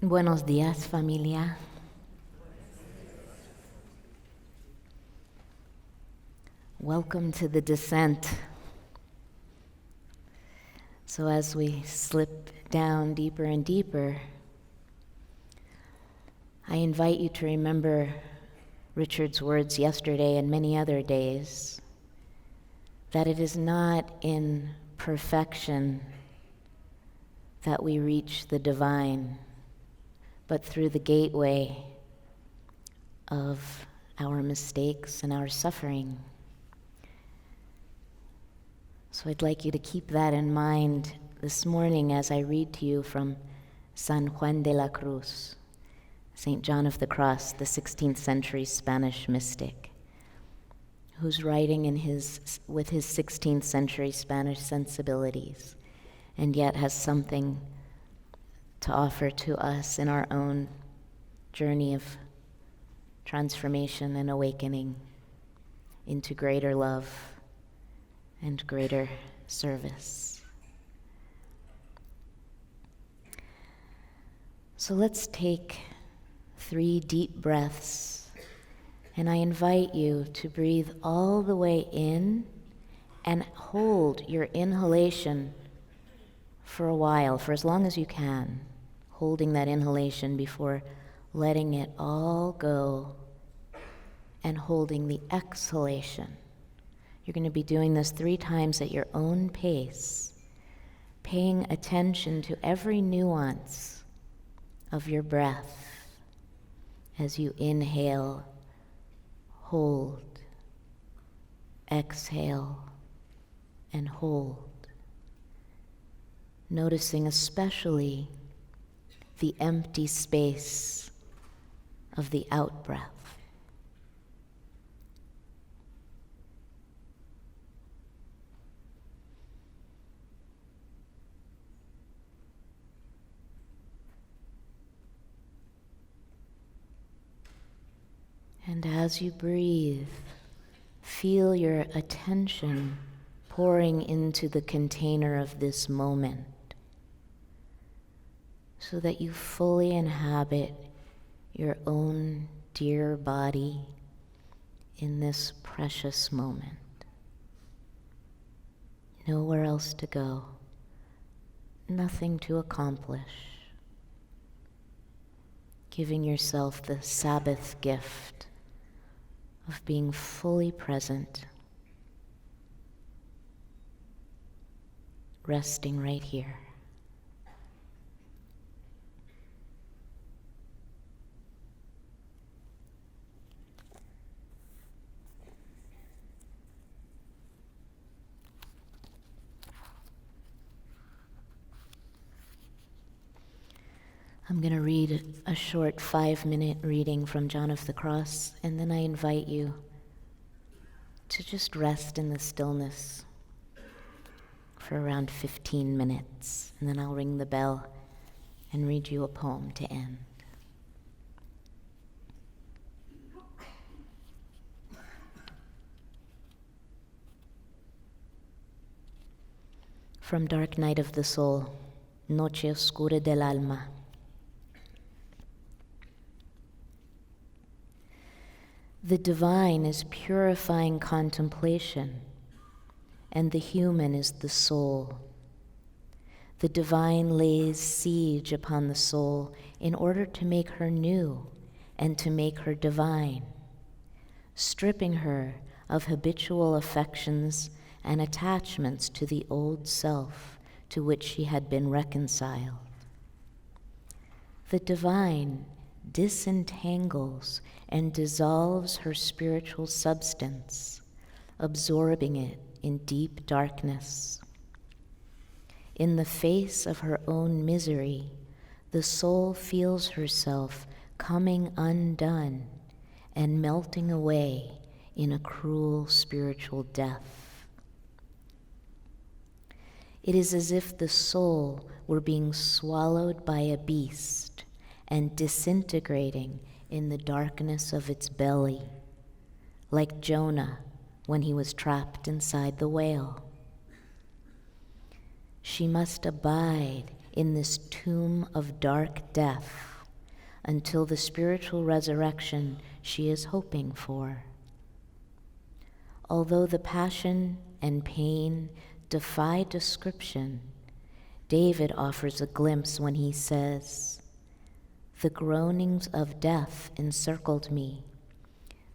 Buenos días, familia. Welcome to the descent. So as we slip down deeper and deeper, I invite you to remember Richard's words yesterday and many other days, that it is not in perfection that we reach the divine, but through the gateway of our mistakes and our suffering. So I'd like you to keep that in mind this morning as I read to you from San Juan de la Cruz, St. John of the Cross, the 16th century Spanish mystic, who's writing with his 16th century Spanish sensibilities, and yet has something to offer to us in our own journey of transformation and awakening into greater love and greater service. So let's take 3 deep breaths, and I invite you to breathe all the way in and hold your inhalation for a while, for as long as you can, holding that inhalation before letting it all go and holding the exhalation. You're going to be doing this 3 times at your own pace, paying attention to every nuance of your breath as you inhale, hold, exhale, and hold. Noticing especially the empty space of the out-breath. And as you breathe, feel your attention pouring into the container of this moment, so that you fully inhabit your own dear body in this precious moment. Nowhere else to go, nothing to accomplish. Giving yourself the Sabbath gift of being fully present, resting right here. I'm going to read a short 5-minute reading from John of the Cross, and then I invite you to just rest in the stillness for around 15 minutes, and then I'll ring the bell and read you a poem to end. From Dark Night of the Soul, Noche Oscura del Alma. The divine is purifying contemplation, and the human is the soul. The divine lays siege upon the soul in order to make her new and to make her divine, stripping her of habitual affections and attachments to the old self to which she had been reconciled. The divine disentangles and dissolves her spiritual substance, absorbing it in deep darkness. In the face of her own misery, the soul feels herself coming undone and melting away in a cruel spiritual death. It is as if the soul were being swallowed by a beast and disintegrating in the darkness of its belly, like Jonah when he was trapped inside the whale. She must abide in this tomb of dark death until the spiritual resurrection she is hoping for. Although the passion and pain defy description, David offers a glimpse when he says, "The groanings of death encircled me,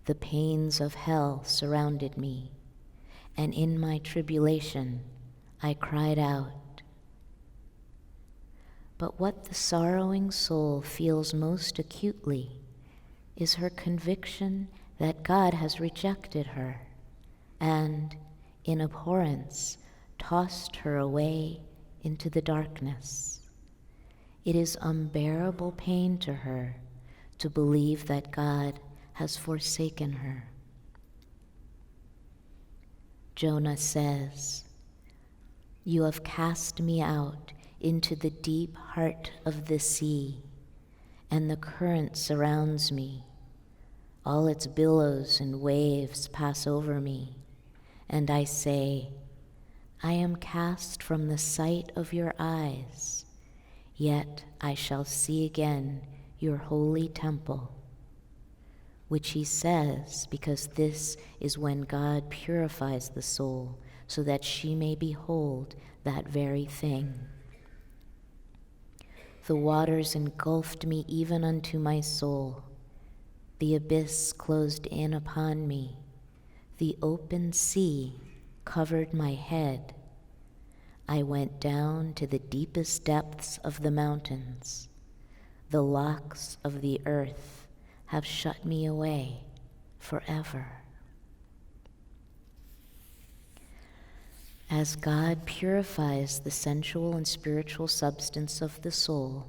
the pains of hell surrounded me, and in my tribulation I cried out." But what the sorrowing soul feels most acutely is her conviction that God has rejected her and, in abhorrence, tossed her away into the darkness. It is unbearable pain to her to believe that God has forsaken her. Jonah says, "You have cast me out into the deep heart of the sea, and the current surrounds me. All its billows and waves pass over me, and I say, I am cast from the sight of your eyes, yet I shall see again your holy temple," which he says because this is when God purifies the soul so that she may behold that very thing. "The waters engulfed me even unto my soul. The abyss closed in upon me. The open sea covered my head. I went down to the deepest depths of the mountains. The locks of the earth have shut me away forever." As God purifies the sensual and spiritual substance of the soul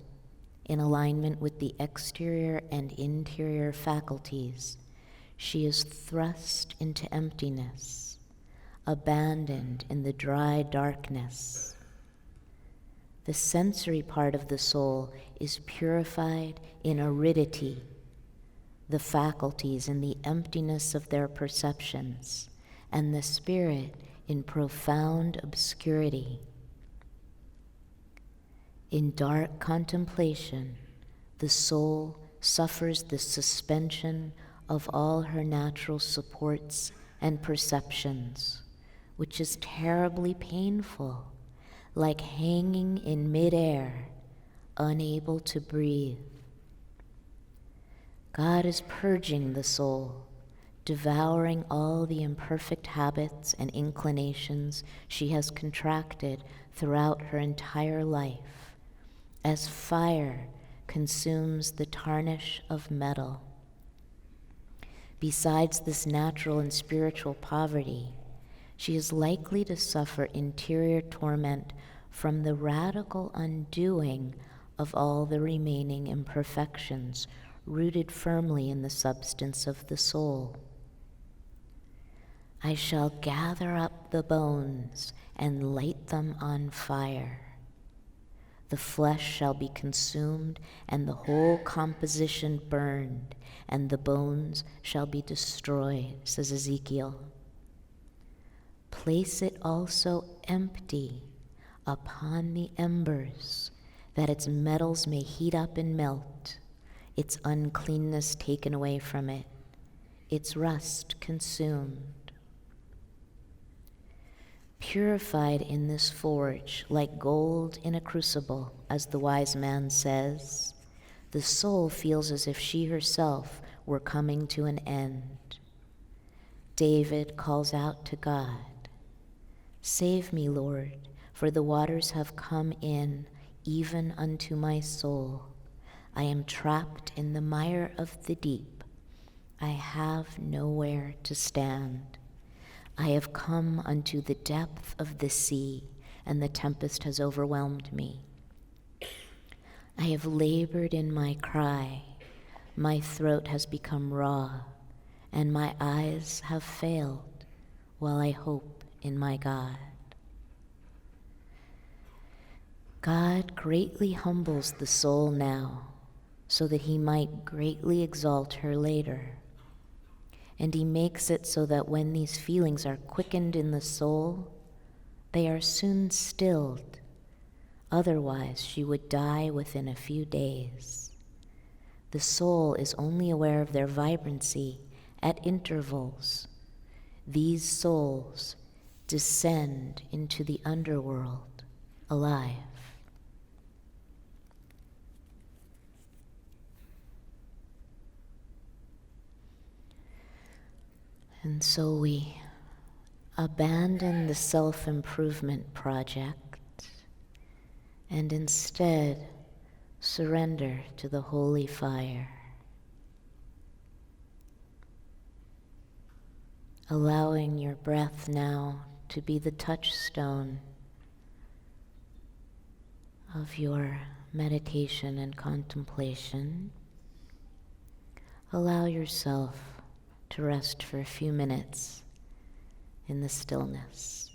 in alignment with the exterior and interior faculties, she is thrust into emptiness, abandoned in the dry darkness. The sensory part of the soul is purified in aridity, the faculties in the emptiness of their perceptions, and the spirit in profound obscurity. In dark contemplation, the soul suffers the suspension of all her natural supports and perceptions, which is terribly painful, like hanging in midair, unable to breathe. God is purging the soul, devouring all the imperfect habits and inclinations she has contracted throughout her entire life, as fire consumes the tarnish of metal. Besides this natural and spiritual poverty, she is likely to suffer interior torment from the radical undoing of all the remaining imperfections rooted firmly in the substance of the soul. "I shall gather up the bones and light them on fire. The flesh shall be consumed and the whole composition burned, and the bones shall be destroyed," says Ezekiel. "Place it also empty upon the embers, that its metals may heat up and melt, its uncleanness taken away from it, its rust consumed." Purified in this forge, like gold in a crucible, as the wise man says, the soul feels as if she herself were coming to an end. David calls out to God, "Save me, Lord, for the waters have come in even unto my soul. I am trapped in the mire of the deep. I have nowhere to stand. I have come unto the depth of the sea, and the tempest has overwhelmed me. I have labored in my cry. My throat has become raw, and my eyes have failed while I hope in my God." God greatly humbles the soul now, so that he might greatly exalt her later. And he makes it so that when these feelings are quickened in the soul, they are soon stilled. Otherwise, she would die within a few days. The soul is only aware of their vibrancy at intervals. These souls descend into the underworld alive. And so we abandon the self-improvement project and instead surrender to the holy fire. Allowing your breath now to be the touchstone of your meditation and contemplation. Allow yourself to rest for a few minutes in the stillness.